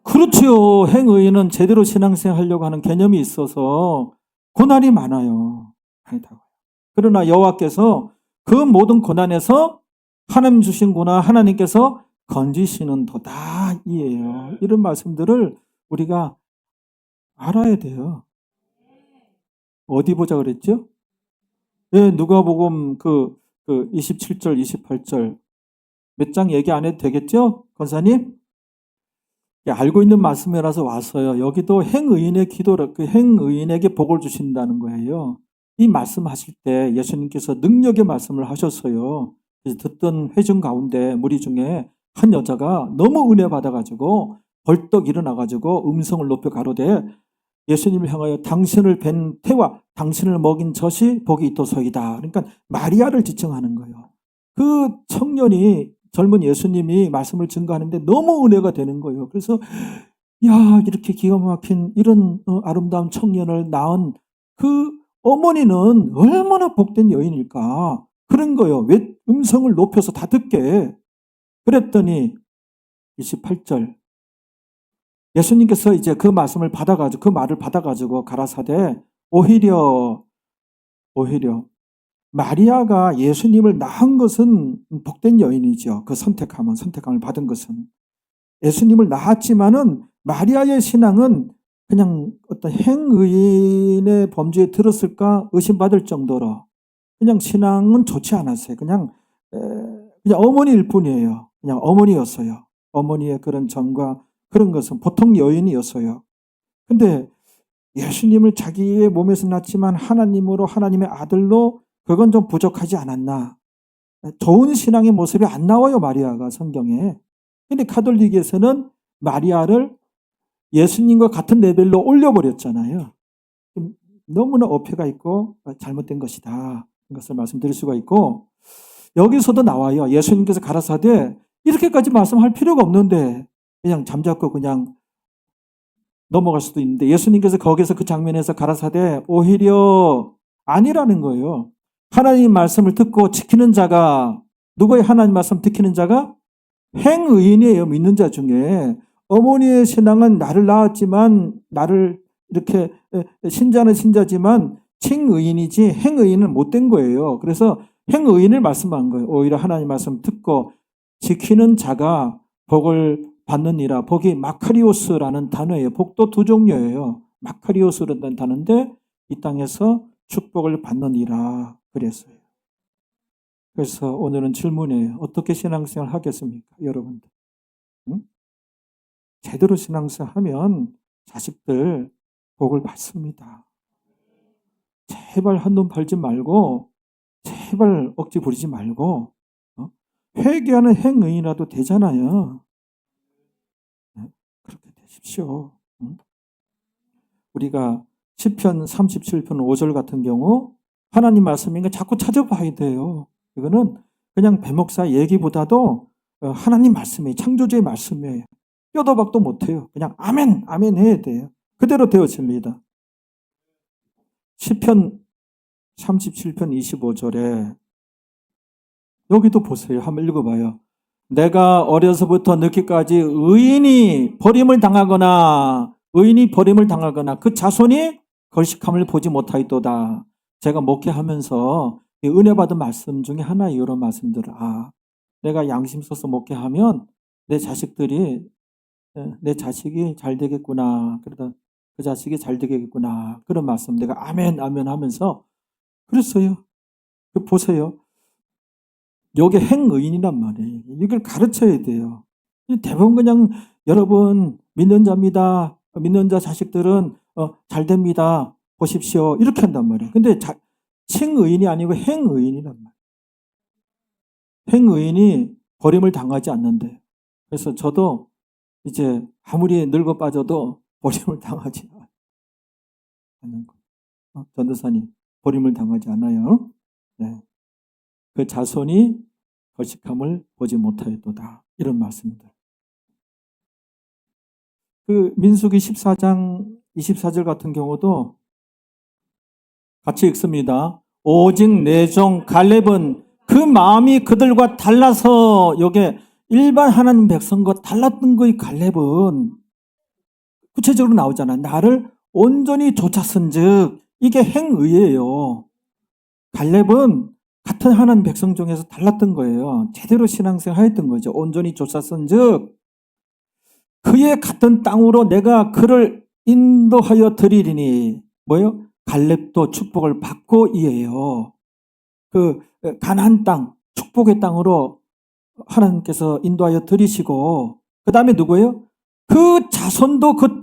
그렇죠. 행의인은 제대로 신앙생활 하려고 하는 개념이 있어서 고난이 많아요. 그러나 여호와께서 그 모든 고난에서 하나님 주신 고난 하나님께서 건지시는 도다 이에요. 이런 말씀들을 우리가 알아야 돼요. 어디 보자 그랬죠? 네, 누가복음 27절, 28절 몇 장 얘기 안 해도 되겠죠? 권사님? 알고 있는 말씀이라서 왔어요. 여기도 행의인의 기도를 그 행의인에게 복을 주신다는 거예요. 이 말씀하실 때 예수님께서 능력의 말씀을 하셨어요. 그래서 듣던 회중 가운데 무리 중에 한 여자가 너무 은혜 받아가지고 벌떡 일어나가지고 음성을 높여 가로되 예수님을 향하여 당신을 뵌 태와 당신을 먹인 젖이 복이 있도소이다. 그러니까 마리아를 지칭하는 거예요. 그 청년이 젊은 예수님이 말씀을 증거하는데 너무 은혜가 되는 거예요. 그래서 야, 이렇게 기가 막힌 이런 아름다운 청년을 낳은 그 어머니는 얼마나 복된 여인일까. 그런 거예요. 왜 음성을 높여서 다 듣게. 그랬더니 28절 예수님께서 이제 그 말씀을 받아가지고 그 말을 받아가지고 가라사대 오히려 마리아가 예수님을 낳은 것은 복된 여인이죠. 그 선택함을 받은 것은. 예수님을 낳았지만은 마리아의 신앙은 그냥 어떤 행의인의 범주에 들었을까 의심받을 정도로 그냥 신앙은 좋지 않았어요. 그냥 어머니일 뿐이에요. 그냥 어머니였어요. 어머니의 그런 정과 그런 것은 보통 여인이었어요. 근데 예수님을 자기의 몸에서 낳지만 하나님으로 하나님의 아들로 그건 좀 부족하지 않았나. 좋은 신앙의 모습이 안 나와요, 마리아가 성경에. 근데 가톨릭에서는 마리아를 예수님과 같은 레벨로 올려버렸잖아요. 너무나 어폐가 있고 잘못된 것이다. 이것을 말씀드릴 수가 있고 여기서도 나와요. 예수님께서 가라사대 이렇게까지 말씀할 필요가 없는데 그냥 잠자코 그냥 넘어갈 수도 있는데 예수님께서 거기서 그 장면에서 가라사대 오히려 아니라는 거예요. 하나님 말씀을 듣고 지키는 자가 누구의 하나님 말씀 지키는 자가 행의인이에요. 믿는 자 중에 어머니의 신앙은 나를 낳았지만 나를 이렇게 신자는 신자지만 칭의인이지 행의인은 못된 거예요. 그래서 행의인을 말씀한 거예요. 오히려 하나님 말씀 듣고 지키는 자가 복을 받느니라. 복이 마카리오스라는 단어예요. 복도 두 종류예요. 마카리오스라는 단어인데 이 땅에서 축복을 받느니라 그랬어요. 그래서 오늘은 질문이에요. 어떻게 신앙생활 하겠습니까? 여러분들. 응? 제대로 신앙생활 하면 자식들 복을 받습니다. 제발 한눈 팔지 말고 제발 억지 부리지 말고 회개하는 행위라도 되잖아요. 그렇게 되십시오. 우리가 시편 37편 5절 같은 경우 하나님 말씀인가 자꾸 찾아봐야 돼요. 이거는 그냥 배목사 얘기보다도 하나님 말씀이에요. 창조주의 말씀이에요. 뼈도 박도 못해요. 그냥 아멘 아멘 해야 돼요. 그대로 되어집니다. 시편 37편 25절에 여기도 보세요. 한번 읽어봐요. 내가 어려서부터 늦기까지 의인이 버림을 당하거나 그 자손이 걸식함을 보지 못하였도다. 제가 목회하면서 은혜 받은 말씀 중에 하나의 이런 말씀들을 내가 양심 써서 목회하면 내 자식이 잘 되겠구나. 그러다 그 자식이 잘 되겠구나. 그런 말씀 내가 아멘 아멘 하면서 그랬어요. 보세요. 이게 행의인이란 말이에요. 이걸 가르쳐야 돼요. 대부분 그냥 여러분 믿는 자입니다. 믿는 자 자식들은 잘 됩니다. 보십시오. 이렇게 한단 말이에요. 근데 칭의인이 아니고 행의인이란 말이에요. 행의인이 버림을 당하지 않는데. 그래서 저도 이제 아무리 늙어 빠져도 버림을 당하지 않는 거예요. 전도사님 버림을 당하지 않아요. 네. 그 자손이 거식함을 보지 못하였도다. 이런 말씀들. 그 민수기 14장 24절 같은 경우도 같이 읽습니다. 오직 내 종 갈렙은 그 마음이 그들과 달라서 요게 일반 하나님 백성과 달랐던 거이 갈렙은 구체적으로 나오잖아. 나를 온전히 좇았은즉 이게 행의예요. 갈렙은 같은 하나님 백성 중에서 달랐던 거예요. 제대로 신앙생활 하였던 거죠. 온전히 좇았은즉 그의 같은 땅으로 내가 그를 인도하여 드리리니 뭐요? 갈렙도 축복을 받고 이에요. 그 가나안 땅, 축복의 땅으로 하나님께서 인도하여 드리시고 그 다음에 누구예요? 그 자손도 그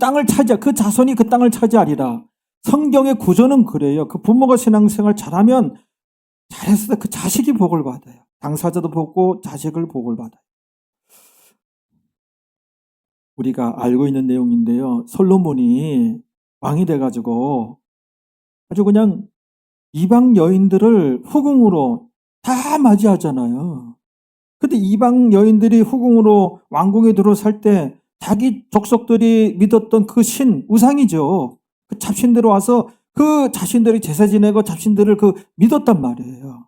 자손이 그 땅을 차지하리라. 성경의 구조는 그래요. 그 부모가 신앙생활 잘하면 잘했을 때 그 자식이 복을 받아요. 당사자도 복고 자식을 복을 받아요. 우리가 알고 있는 내용인데요. 솔로몬이 왕이 돼가지고 아주 그냥 이방 여인들을 후궁으로 다 맞이하잖아요. 근데 이방 여인들이 후궁으로 왕궁에 들어 살 때 자기 족속들이 믿었던 그 신, 우상이죠. 그 잡신대로 와서 그 자신들이 제사 지내고 잡신들을 믿었단 말이에요.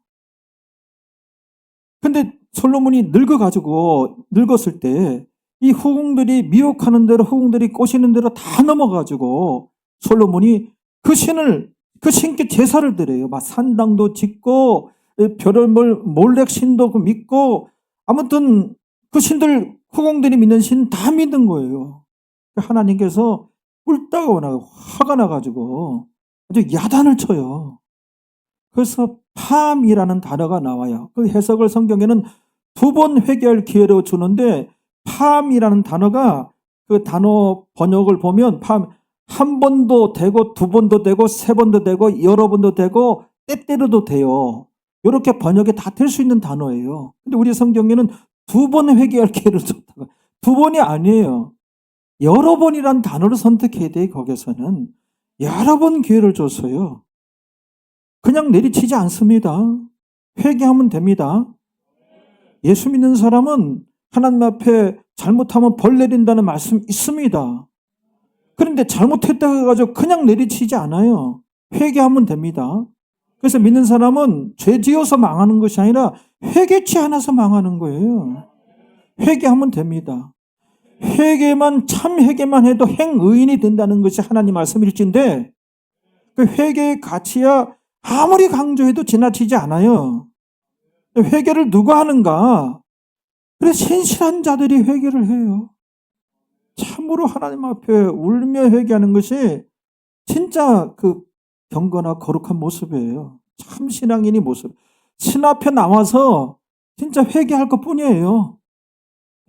근데 솔로몬이 늙었을 때 이 후궁들이 미혹하는 대로, 후궁들이 꼬시는 대로 다 넘어가지고 솔로몬이 그 신께 제사를 드려요. 막 산당도 짓고 별을 몰렉 신도 믿고, 아무튼 그 신들, 후궁들이 믿는 신 다 믿는 거예요. 하나님께서 뿔따가 나고 화가 나가지고 아주 야단을 쳐요. 그래서 팜이라는 단어가 나와요. 그 해석을 성경에는 2번 회개할 기회를 주는데, 팜이라는 단어가 그 단어 번역을 보면 팜, 한 번도 되고 2번도 되고 3번도 되고 여러 번도 되고 때때로도 돼요. 이렇게 번역이 다 될 수 있는 단어예요. 근데 우리 성경에는 2번 회개할 기회를 줬다고. 2번이 아니에요. 여러 번이란 단어를 선택해야 돼. 거기서는 여러 번 기회를 줬어요. 그냥 내리치지 않습니다. 회개하면 됩니다. 예수 믿는 사람은 하나님 앞에 잘못하면 벌 내린다는 말씀 있습니다. 그런데 잘못했다고 해가지고 그냥 내리치지 않아요. 회개하면 됩니다. 그래서 믿는 사람은 죄 지어서 망하는 것이 아니라 회개치 않아서 망하는 거예요. 회개하면 됩니다. 참 회개만 해도 행의인이 된다는 것이 하나님 말씀일진데, 그 회개의 가치야 아무리 강조해도 지나치지 않아요. 회개를 누가 하는가? 그래서 신실한 자들이 회개를 해요. 참으로 하나님 앞에 울며 회개하는 것이 진짜 경건하고 거룩한 모습이에요. 참 신앙인의 모습. 신 앞에 나와서 진짜 회개할 것 뿐이에요.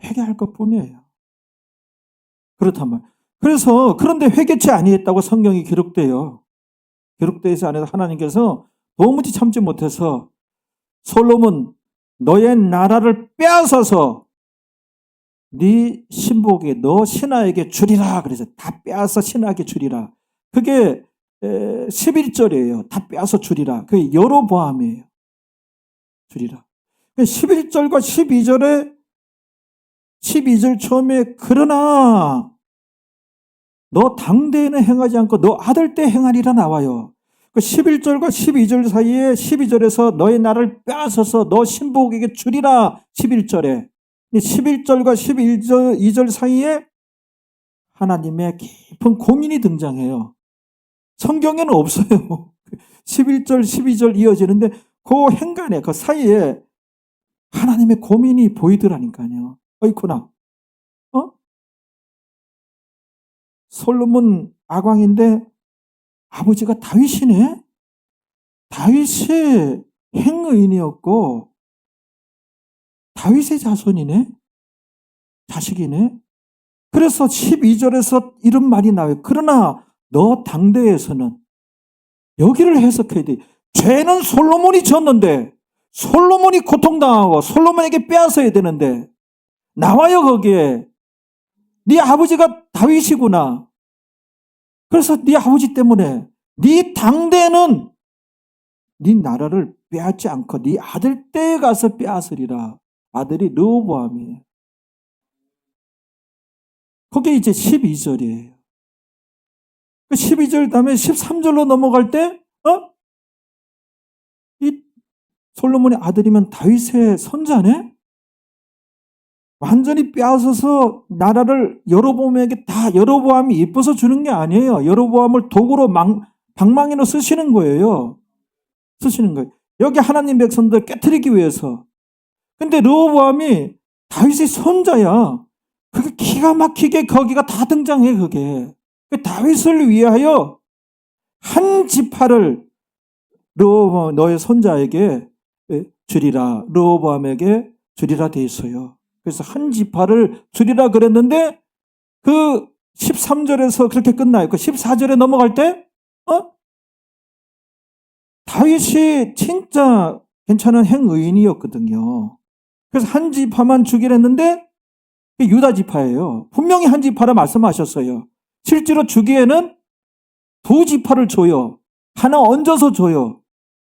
회개할 것 뿐이에요. 그렇단 말이에요. 그런데 회개치 아니했다고 성경이 기록돼요. 기록되지 않아서 하나님께서 도무지 참지 못해서 솔로몬, 너의 나라를 빼앗아서 네 신복에게, 너 신하에게 주리라. 그래서 다 빼앗아 신하에게 주리라. 그게 11절이에요. 다 빼앗아 주리라. 그게 여로보암이에요. 주리라. 11절과 12절 처음에 그러나 너 당대에는 행하지 않고 너 아들 때 행하리라 나와요. 11절과 12절 사이에 12절에서 너의 나라를 빼앗아서 너 신복에게 주리라. 11절에 11절과 12절 사이에 하나님의 깊은 고민이 등장해요. 성경에는 없어요. 11절, 12절 이어지는데 그 행간에, 그 사이에 하나님의 고민이 보이더라니까요. 어이쿠나. 솔로몬 아광인데 아버지가 다윗이네? 다윗이 행의인이었고 다윗의 자손이네? 자식이네? 그래서 12절에서 이런 말이 나와요. 그러나 너 당대에서는, 여기를 해석해야 돼. 죄는 솔로몬이 졌는데 솔로몬이 고통당하고 솔로몬에게 빼앗아야 되는데 나와요. 거기에 네 아버지가 다윗이구나. 그래서 네 아버지 때문에 네 당대는 네 나라를 빼앗지 않고 네 아들 때에 가서 빼앗으리라. 아들이 르호보암이에요. 그게 이제 12절이에요. 12절 다음에 13절로 넘어갈 때 이 솔로몬의 아들이면 다윗의 손자네? 완전히 빼앗아서 나라를 여로보암에게 다, 여로보암이 예뻐서 주는 게 아니에요. 여로보암을 도구로 방망이로 쓰시는 거예요. 여기 하나님 백성들 깨트리기 위해서. 근데 르호보암이 다윗의 손자야. 그게 기가 막히게 거기가 다 등장해. 그게 다윗을 위하여 한 지파를 너의 손자에게 주리라. 르호보암에게 주리라 돼 있어요. 그래서 한 지파를 주리라 그랬는데 그 13절에서 그렇게 끝나요. 그 14절에 넘어갈 때 다윗이 진짜 괜찮은 행의인이었거든요. 그래서 한 지파만 주기로 했는데 유다 지파예요. 분명히 한 지파라 말씀하셨어요. 실제로 주기에는 2지파를 줘요. 하나 얹어서 줘요.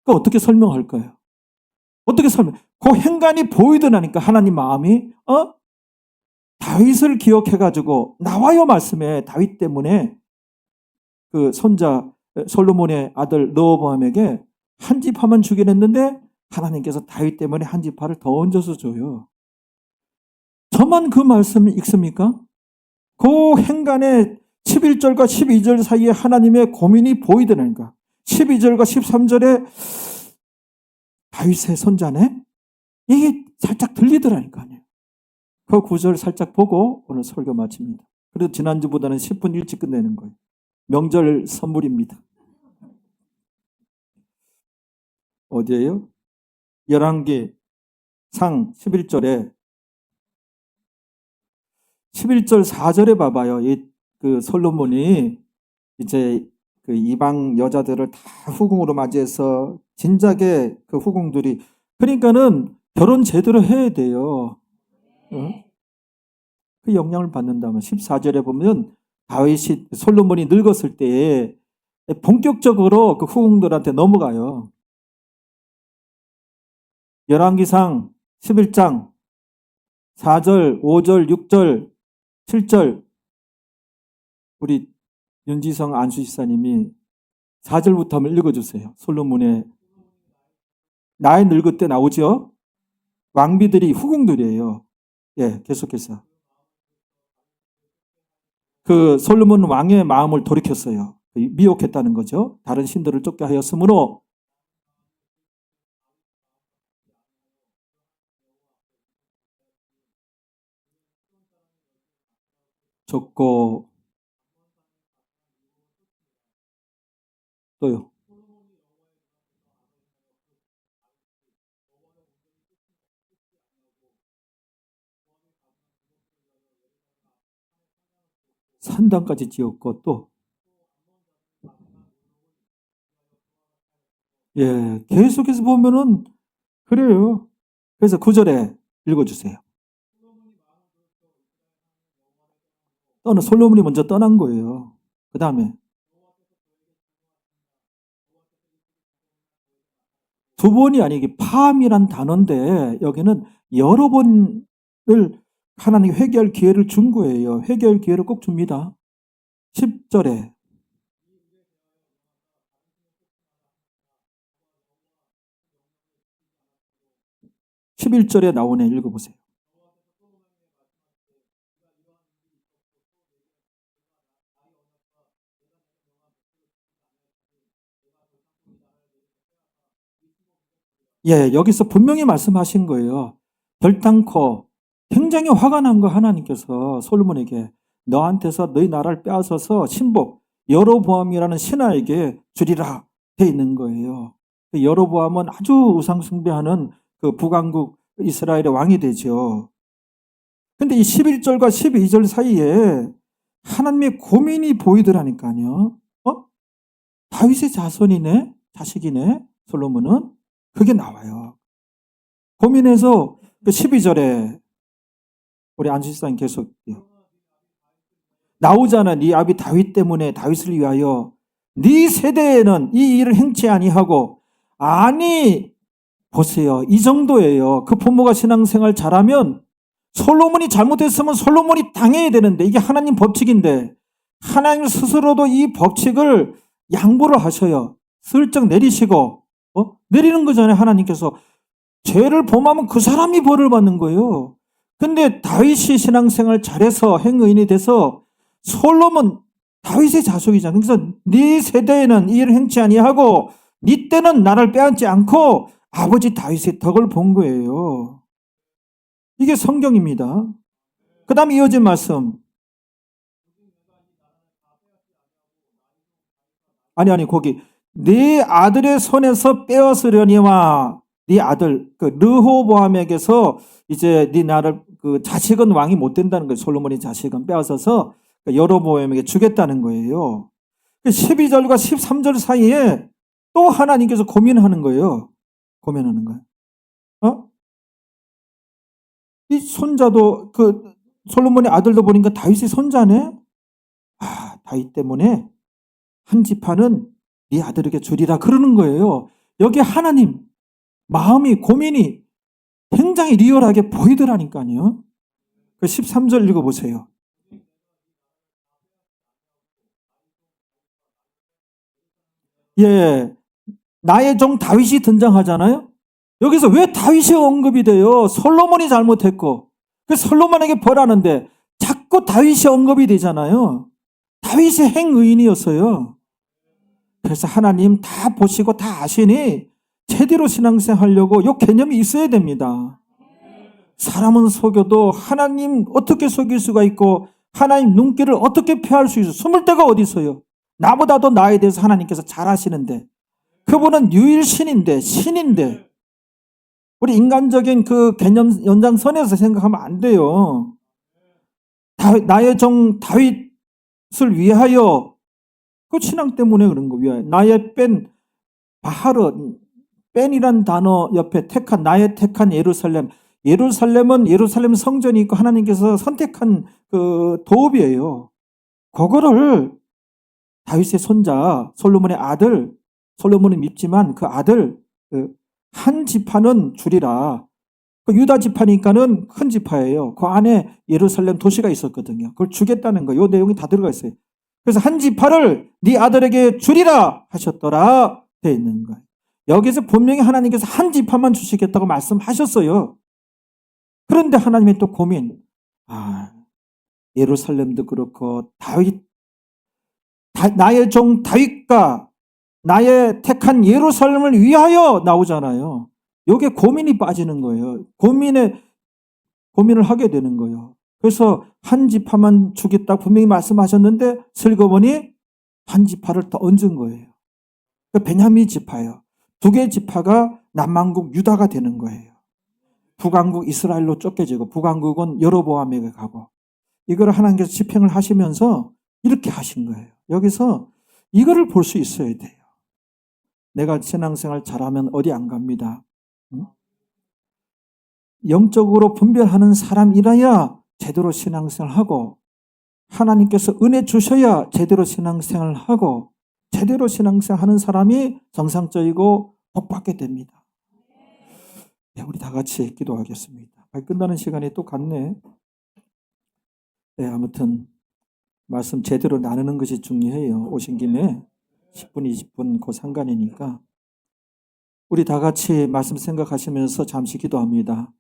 그 어떻게 설명할까요? 어떻게 설명? 그 행간이 보이더라니까 하나님 마음이 다윗을 기억해가지고 나와요. 말씀에 다윗 때문에 그 손자 솔로몬의 아들 르호보암에게 한 지파만 주긴 했는데 하나님께서 다윗 때문에 한 지파를 더 얹어서 줘요. 저만 그 말씀을 읽습니까? 그 행간에 11절과 12절 사이에 하나님의 고민이 보이더라니까. 12절과 13절에 다윗의 손자네? 이게 살짝 들리더라니까요. 그 구절 살짝 보고 오늘 설교 마칩니다. 그래도 지난주보다는 10분 일찍 끝내는 거예요. 명절 선물입니다. 어디예요? 열왕기 상 11절에 11절 4절에 봐봐요. 그 솔로몬이 이제 그 이방 여자들을 다 후궁으로 맞이해서 진작에 그 후궁들이 그러니까는 결혼 제대로 해야 돼요. 그 영향을 받는다면 14절에 보면 다윗이 솔로몬이 늙었을 때 본격적으로 그 후궁들한테 넘어가요. 열왕기상 11장 4절, 5절, 6절, 7절 우리 윤지성 안수지사님이 4절부터 한번 읽어주세요. 솔로몬의 나이 늙을 때 나오죠. 왕비들이 후궁들이에요. 예, 계속해서 그 솔로몬 왕의 마음을 돌이켰어요. 미혹했다는 거죠. 다른 신들을 쫓게 하였으므로 줬고 또요. 산당까지 지었고 또 예, 계속해서 보면은 그래요. 그래서 9절에 읽어주세요. 솔로몬이 먼저 떠난 거예요. 그 다음에 두 번이 아니기 파함이란 단어인데 여기는 여러 번을 하나님이 회개할 기회를 준 거예요. 회개할 기회를 꼭 줍니다. 10절에 11절에 나오네. 읽어보세요. 예, 여기서 분명히 말씀하신 거예요. 결단코 굉장히 화가 난 거 하나님께서 솔로몬에게 너한테서 너희 나라를 빼앗아서 신복 여로보암이라는 신하에게 주리라 돼 있는 거예요. 여로보암은 아주 우상 숭배하는 그 북왕국 이스라엘의 왕이 되죠. 근데 이 11절과 12절 사이에 하나님의 고민이 보이더라니까요. 다윗의 자손이네, 자식이네, 솔로몬은 그게 나와요. 고민해서 12절에 우리 안수지사님 계속 나오잖아. 네 아비 다윗 때문에 다윗을 위하여 네 세대에는 이 일을 행치 아니하고 아니 보세요. 이 정도예요. 그 부모가 신앙생활 잘하면 솔로몬이 잘못했으면 솔로몬이 당해야 되는데 이게 하나님 법칙인데 하나님 스스로도 이 법칙을 양보를 하셔요. 슬쩍 내리시고 내리는 거잖아요. 하나님께서 죄를 범하면 그 사람이 벌을 받는 거예요. 근데 다윗이 신앙생활 잘해서 행의인이 돼서 솔로몬 다윗의 자손이잖아요. 그래서 네 세대에는 이 일을 행치 아니하고 네 때는 나를 빼앗지 않고 아버지 다윗의 덕을 본 거예요. 이게 성경입니다. 그 다음에 이어진 말씀. 아니 거기 네 아들의 손에서 빼앗으려니와 네 아들 그 르호보암에게서 이제 네 나를 그 자식은 왕이 못 된다는 거예요. 솔로몬의 자식은 빼앗아서 여로보암에게 주겠다는 거예요. 12절과 13절 사이에 또 하나님께서 고민하는 거예요. 고민하는 거예요. 이 손자도 그 솔로몬의 아들도 보니까 다윗의 손자네. 다윗 때문에 한 지파는 네 아들에게 주리라 그러는 거예요. 여기 하나님 마음이 고민이 굉장히 리얼하게 보이더라니까요. 그 13절 읽어보세요. 예, 나의 종 다윗이 등장하잖아요. 여기서 왜 다윗이 언급이 돼요? 솔로몬이 잘못했고, 그 솔로몬에게 벌하는데 자꾸 다윗이 언급이 되잖아요. 다윗이 행의인이었어요. 그래서 하나님 다 보시고 다 아시니 제대로 신앙생활하려고 이 개념이 있어야 됩니다. 사람은 속여도 하나님 어떻게 속일 수가 있고 하나님 눈길을 어떻게 피할 수 있어? 숨을 데가 어디 있어요? 나보다도 나에 대해서 하나님께서 잘 아시는데, 그분은 유일신인데, 신인데, 우리 인간적인 그 개념 연장선에서 생각하면 안 돼요. 나의 종 다윗을 위하여, 그 신앙 때문에 그런 거 위하여. 나의 바하르, 뺀이란 단어 옆에 나의 택한 예루살렘. 예루살렘 성전이 있고 하나님께서 선택한 그 도읍이에요. 그거를 다윗의 손자, 솔로몬의 아들, 솔로몬은 밉지만 그 아들, 한 지파는 줄이라. 그 유다 지파니까는 큰 지파예요. 그 안에 예루살렘 도시가 있었거든요. 그걸 주겠다는 거예요. 이 내용이 다 들어가 있어요. 그래서 한 지파를 네 아들에게 주리라 하셨더라 되어 있는 거예요. 여기서 분명히 하나님께서 한 지파만 주시겠다고 말씀하셨어요. 그런데 하나님의 또 고민, 예루살렘도 그렇고 나의 종 다윗과 나의 택한 예루살렘을 위하여 나오잖아요. 여기에 고민이 빠지는 거예요. 고민을 하게 되는 거예요. 그래서 한 지파만 주겠다 분명히 말씀하셨는데 슬거보니 한 지파를 더 얹은 거예요. 그 베냐민 지파예요. 두 개의 지파가 남왕국 유다가 되는 거예요. 북왕국 이스라엘로 쫓겨지고 북왕국은 여로보암에게 가고, 이거를 하나님께서 집행을 하시면서 이렇게 하신 거예요. 여기서 이거를 볼 수 있어야 돼요. 내가 신앙생활 잘하면 어디 안 갑니다. 응? 영적으로 분별하는 사람이라야 제대로 신앙생활하고, 하나님께서 은혜 주셔야 제대로 신앙생활하고, 제대로 신앙생활하는 사람이 정상적이고 복받게 됩니다. 네, 우리 다 같이 기도하겠습니다. 끝나는 시간이 또 갔네. 네, 아무튼 말씀 제대로 나누는 것이 중요해요. 오신 김에 10분, 20분 그 상관이니까 우리 다 같이 말씀 생각하시면서 잠시 기도합니다.